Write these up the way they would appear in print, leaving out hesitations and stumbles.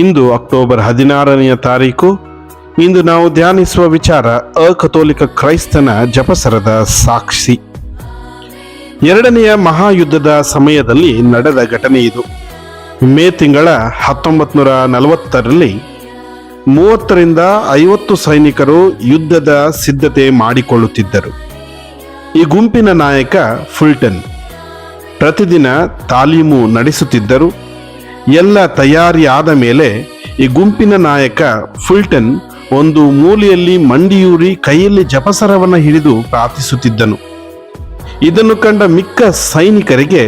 ಇಂದು October 16ನೆಯ ತಾರೀಕು. ಇಂದು ನಾವು ಧ್ಯಾನಿಸುವ ವಿಚಾರ ಅಕಥೋಲಿಕ ಕ್ರೈಸ್ತನ ಜಪಸರದ ಸಾಕ್ಷಿ. ಎರಡನೆಯ ಮಹಾಯುದ್ಧದ ಸಮಯದಲ್ಲಿ ನಡೆದ ಘಟನೆ ಇದು. ಮೇ ತಿಂಗಳ 1940ರಲ್ಲಿ 30ರಿಂದ 50 ಸೈನಿಕರು ಯುದ್ಧದ ಸಿದ್ಧತೆ ಮಾಡಿಕೊಳ್ಳುತ್ತಿದ್ದರು. ಈ ಗುಂಪಿನ ನಾಯಕ ಫುಲ್ಟನ್ ಪ್ರತಿದಿನ ತಾಲೀಮು ನಡೆಸುತ್ತಿದ್ದರು. ಎಲ್ಲ ತಯಾರಿಯಾದ ಮೇಲೆ ಈ ಗುಂಪಿನ ನಾಯಕ ಫುಲ್ಟನ್ ಒಂದು ಮೂಲೆಯಲ್ಲಿ ಮಂಡಿಯೂರಿ ಕೈಯಲ್ಲಿ ಜಪಸರವನ್ನು ಹಿಡಿದು ಪ್ರಾರ್ಥಿಸುತ್ತಿದ್ದನು. ಇದನ್ನು ಕಂಡ ಮಿಕ್ಕ ಸೈನಿಕರಿಗೆ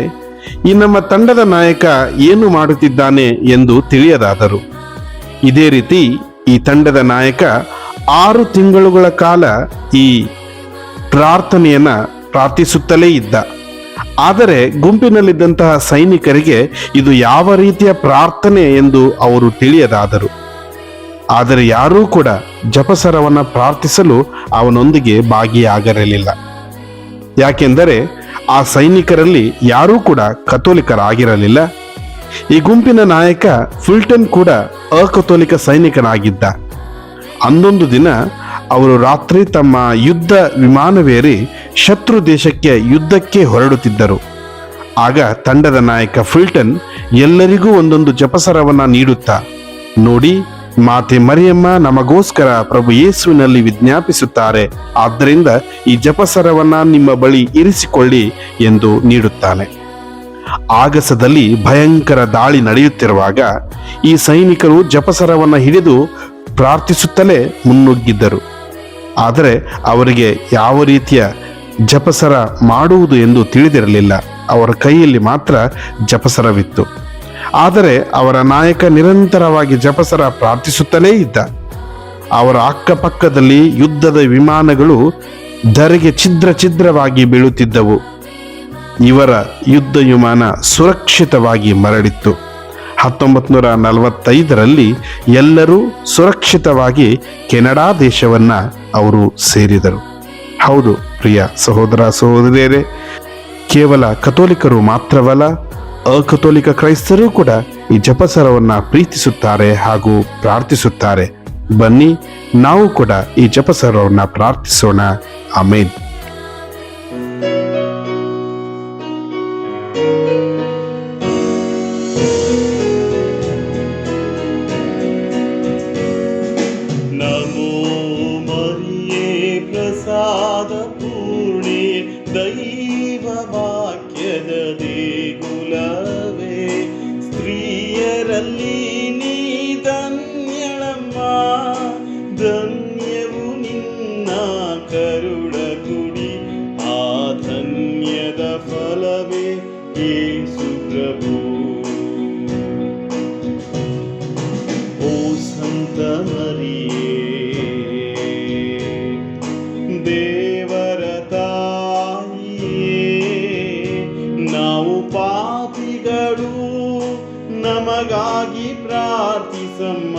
ಈ ನಮ್ಮ ತಂಡದ ನಾಯಕ ಏನು ಮಾಡುತ್ತಿದ್ದಾನೆ ಎಂದು ತಿಳಿಯದಾದರು. ಇದೇ ರೀತಿ ಈ ತಂಡದ ನಾಯಕ 6 ತಿಂಗಳುಗಳ ಕಾಲ ಈ ಪ್ರಾರ್ಥನೆಯನ್ನ ಪ್ರಾರ್ಥಿಸುತ್ತಲೇ ಇದ್ದ. ಆದರೆ ಗುಂಪಿನಲ್ಲಿದ್ದಂತಹ ಸೈನಿಕರಿಗೆ ಇದು ಯಾವ ರೀತಿಯ ಪ್ರಾರ್ಥನೆ ಎಂದು ಅವರು ತಿಳಿಯದಾದರು. ಆದರೆ ಯಾರೂ ಕೂಡ ಜಪಸರವನ್ನು ಪ್ರಾರ್ಥಿಸಲು ಅವನೊಂದಿಗೆ ಭಾಗಿಯಾಗಿರಲಿಲ್ಲ. ಯಾಕೆಂದರೆ ಆ ಸೈನಿಕರಲ್ಲಿ ಯಾರೂ ಕೂಡ ಕಥೋಲಿಕರಾಗಿರಲಿಲ್ಲ. ಈ ಗುಂಪಿನ ನಾಯಕ ಫುಲ್ಟನ್ ಕೂಡ ಅಕಥೋಲಿಕ ಸೈನಿಕನಾಗಿದ್ದ. ಅಂದೊಂದು ದಿನ ಅವರು ರಾತ್ರಿ ತಮ್ಮ ಯುದ್ಧ ವಿಮಾನವೇರಿ ಶತ್ರು ದೇಶಕ್ಕೆ ಯುದ್ಧಕ್ಕೆ ಹೊರಡುತ್ತಿದ್ದರು. ಆಗ ತಂಡದ ನಾಯಕ ಫುಲ್ಟನ್ ಎಲ್ಲರಿಗೂ ಒಂದೊಂದು ಜಪಸರವನ್ನ ನೀಡುತ್ತಾ, ನೋಡಿ, ಮಾತೆ ಮರಿಯಮ್ಮ ನಮಗೋಸ್ಕರ ಪ್ರಭು ಯೇಸುವಿನಲ್ಲಿ ವಿಜ್ಞಾಪಿಸುತ್ತಾರೆ, ಆದ್ದರಿಂದ ಈ ಜಪಸರವನ್ನ ನಿಮ್ಮ ಬಳಿ ಇರಿಸಿಕೊಳ್ಳಿ ಎಂದು ನೀಡುತ್ತಾನೆ. ಆಗಸದಲ್ಲಿ ಭಯಂಕರ ದಾಳಿ ನಡೆಯುತ್ತಿರುವಾಗ ಈ ಸೈನಿಕರು ಜಪಸರವನ್ನ ಹಿಡಿದು ಪ್ರಾರ್ಥಿಸುತ್ತಲೇ ಮುನ್ನುಗ್ಗಿದ್ದರು. ಆದರೆ ಅವರಿಗೆ ಯಾವ ರೀತಿಯ ಜಪಸರ ಮಾಡುವುದು ಎಂದು ತಿಳಿದಿರಲಿಲ್ಲ. ಅವರ ಕೈಯಲ್ಲಿ ಮಾತ್ರ ಜಪಸರವಿತ್ತು. ಆದರೆ ಅವರ ನಾಯಕ ನಿರಂತರವಾಗಿ ಜಪಸರ ಪ್ರಾರ್ಥಿಸುತ್ತಲೇ ಇದ್ದ. ಅವರ ಅಕ್ಕಪಕ್ಕದಲ್ಲಿ ಯುದ್ಧದ ವಿಮಾನಗಳು ಧರೆಗೆ ಛಿದ್ರವಾಗಿ ಬೀಳುತ್ತಿದ್ದವು. ಇವರ ಯುದ್ಧ ವಿಮಾನ ಸುರಕ್ಷಿತವಾಗಿ ಮರಳಿತ್ತು. 1945ರಲ್ಲಿ ಎಲ್ಲರೂ ಸುರಕ್ಷಿತವಾಗಿ ಕೆನಡಾ ದೇಶವನ್ನ ಅವರು ಸೇರಿದರು. ಹೌದು ಪ್ರಿಯ ಸಹೋದರ ಸಹೋದರಿಯರೇ, ಕೇವಲ ಕಥೋಲಿಕರು ಮಾತ್ರವಲ್ಲ, ಅಕಥೋಲಿಕ ಕ್ರೈಸ್ತರು ಕೂಡ ಈ ಜಪಸರವನ್ನ ಪ್ರೀತಿಸುತ್ತಾರೆ ಹಾಗೂ ಪ್ರಾರ್ಥಿಸುತ್ತಾರೆ. ಬನ್ನಿ, ನಾವು ಕೂಡ ಈ ಜಪಸರವನ್ನ ಪ್ರಾರ್ಥಿಸೋಣ. ಆಮೇನ್. ಪ್ರಸಾದ ಪೂರ್ಣೆ ದೈವ ವಾಕ್ಯದ ದೇಗುಲವೇ, ಸ್ತ್ರೀಯರಲ್ಲಿ ನೀ ಧನ್ಯಳಮ್ಮ, ಧನ್ಯವು ನಿನ್ನ ಕರುಳ ಕುಡಿ, ಆ ಧನ್ಯದ ಫಲವೇ ಯೇಸು ಪ್ರಭು. ಓ ಸಂತ ಮರಿಯೇ, ದೇವರ ತಾಯಿಯೇ, ನಾವು ಪಾಪಿಗಳು, ನಮಗಾಗಿ ಪ್ರಾರ್ಥಿಸಮ್ಮ.